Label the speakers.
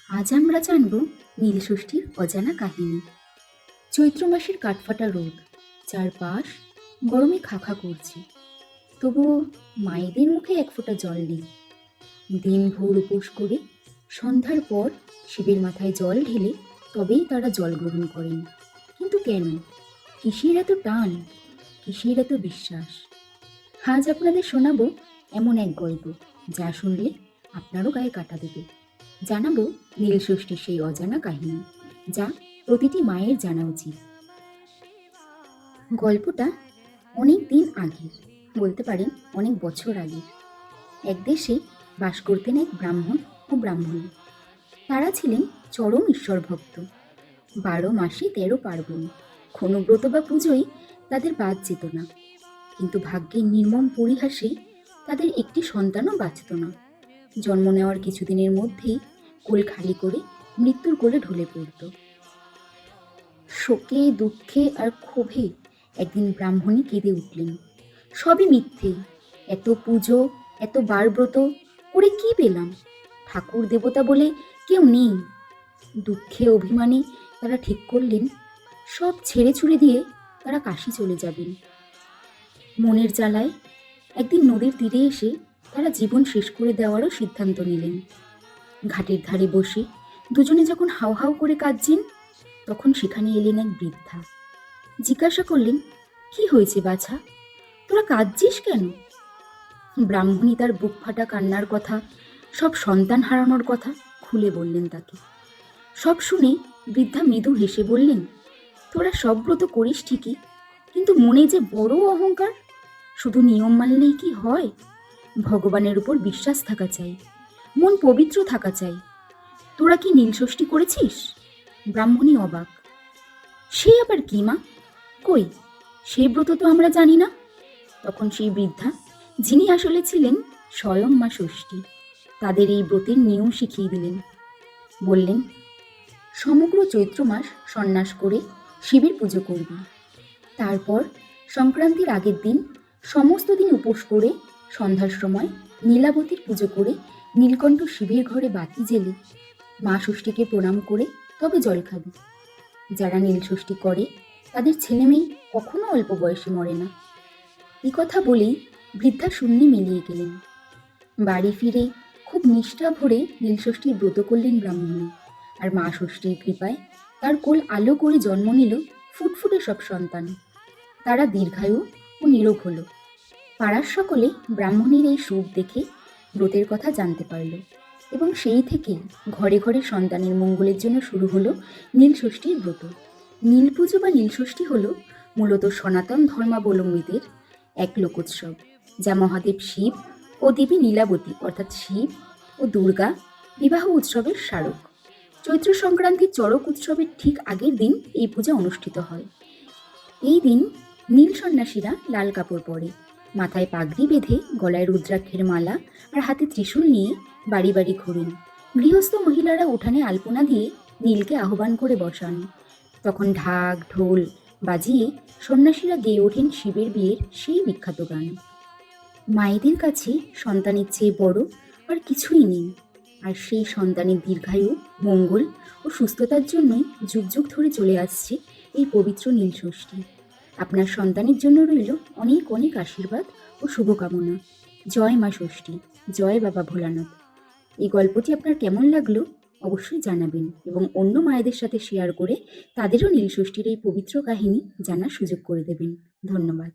Speaker 1: আজ আমরা জানব নীলষষ্ঠীর অজানা কাহিনী। চৈত্র মাসের কাঠফাটা রোদ, চারপাশ গরমে খাখা করছে, তবুও মায়েদের মুখে এক ফোঁটা জল নেই। দিনভর উপোস করে সন্ধ্যার পর শিবের মাথায় জল ঢেলে তবেই তারা জল গ্রহণ করেন। কিন্তু কেন? কিসের এত টান, কিসের এত বিশ্বাস? আজ আপনাদের শোনাবো এমন এক গল্প যা শুনলে আপনারও গায়ে কাটা দেবে। জানাবো নীলষষ্ঠীর সেই অজানা কাহিনী যা প্রতিটি মায়ের জানা উচিত। গল্পটা অনেক দিন আগে, বলতে পারেন অনেক বছর আগে। এক দেশে বাস করতেন এক ব্রাহ্মণ ও ব্রাহ্মণী। তারা ছিলেন চরম ঈশ্বর ভক্ত। 12 মাসে 13 পার্বণ, কোনো ব্রত বা পুজোই তাদের বাদ যেত না। কিন্তু ভাগ্যের নির্মম পরিহাসে তাদের একটি সন্তানও বাঁচত না। জন্ম নেওয়ার কিছুদিনের মধ্যেই কোল খালি করে মৃত্যুর কোলে ঢলে পড়ত। শোকে, দুঃখে আর ক্ষোভে একদিন ব্রাহ্মণী কেঁদে উঠলেন। সবই মিথ্যে, এত পুজো, এত বারব্রত করে কি পেলাম? ঠাকুর দেবতা বলে কেউ নেই। দুঃখে অভিমানে তারা ঠিক করলেন সব ছেড়ে ছুড়ে দিয়ে তারা কাশী চলে যাবেন। মনের জ্বালায় একদিন নদীর তীরে এসে তারা জীবন শেষ করে দেওয়ারও সিদ্ধান্ত নিলেন। ঘাটের ধারে বসে দুজনে যখন হাউ হাউ করে কাঁদছেন, তখন সেখানে এলেন এক বৃদ্ধা। জিজ্ঞাসা করলেন, কি হয়েছে বাছা, তোরা কাঁদছিস কেন? ব্রাহ্মণী তার বুক ফাটা কান্নার কথা, সব সন্তান হারানোর কথা খুলে বললেন তাকে। সব শুনে বৃদ্ধা মৃদু হেসে বললেন, তোরা সব ব্রত করিস ঠিকই, কিন্তু মনে যে বড় অহংকার। শুধু নিয়ম মানলেই কি হয়? ভগবানের উপর বিশ্বাস থাকা চাই, মন পবিত্র থাকা চাই। তোরা কি নীলষষ্ঠী করেছিস? ব্রাহ্মণী অবাক। সে আবার কি মা? কই, সেই ব্রত তো আমরা জানি না। তখন সেই বৃদ্ধা, যিনি আসলে ছিলেন স্বয়ং মা ষষ্ঠী, তাদের এই ব্রতের নিয়ম শিখিয়ে দিলেন। বললেন, সমগ্র চৈত্র মাস সন্ন্যাস করে শিবের পুজো করবি। তারপর সংক্রান্তির আগের দিন সমস্ত দিন উপোস করে সন্ধ্যার সময় নীলাবতীর পুজো করে নীলকণ্ঠ শিবের ঘরে বাতি জেলে মা ষষ্ঠীকে প্রণাম করে তবে জল খাবি। যারা নীলষষ্ঠী করে তাদের ছেলে মেয়ে কখনো অল্প বয়সে মরে না। এই কথা বলেই বৃদ্ধা শূন্যে মিলিয়ে গেলেন। বাড়ি ফিরে খুব নিষ্ঠা ভরে নীলষষ্ঠীর ব্রত করলেন ব্রাহ্মণী। আর মা ষষ্ঠীর কৃপায় তার কোল আলো করে জন্ম নিল ফুটফুটে সব সন্তান। তারা দীর্ঘায়ু ও নিরোগ হল। পাড়ার সকলে ব্রাহ্মণীর এই সুখ দেখে ব্রতের কথা জানতে পারল, এবং সেই থেকে ঘরে ঘরে সন্তানের মঙ্গলের জন্য শুরু হলো নীলষষ্ঠীর ব্রত। নীল পুজো বা নীলষষ্ঠী হলো মূলত সনাতন ধর্মাবলম্বীদের এক লোকোৎসব, যা মহাদেব শিব ও দেবী নীলাবতী অর্থাৎ শিব ও দুর্গা বিবাহ উৎসবের স্মারক। চৈত্র সংক্রান্তির চড়ক উৎসবের ঠিক আগের দিন এই পূজা অনুষ্ঠিত হয়। এই দিন নীল সন্ন্যাসীরা লাল কাপড় পরে, মাথায় পাগড়ি বেঁধে, গলায় রুদ্রাক্ষের মালা আর হাতে ত্রিশূল নিয়ে বাড়ি বাড়ি ঘোরেন। গৃহস্থ মহিলারা উঠানে আলপনা দিয়ে নীলকে আহ্বান করে বসান। তখন ঢাক ঢোল বাজিয়ে সন্ন্যাসীরা গেয়ে ওঠেন শিবের বিয়ের সেই বিখ্যাত গান। মায়েদের কাছে সন্তানের চেয়ে বড় আর কিছুই নেই, আর সেই সন্তানের দীর্ঘায়ু, মঙ্গল ও সুস্থতার জন্যই যুগ যুগ ধরে চলে আসছে এই পবিত্র নীলষষ্ঠী। আপনার সন্তানের জন্য রইল অনেক অনেক আশীর্বাদ ও শুভকামনা। জয় মা ষষ্ঠী, জয় বাবা ভোলানাথ। এই গল্পটি আপনার কেমন লাগলো অবশ্যই জানাবেন, এবং অন্য মায়েদের সাথে শেয়ার করে তাদেরও নীলষষ্ঠীর এই পবিত্র কাহিনী জানার সুযোগ করে দেবেন। ধন্যবাদ।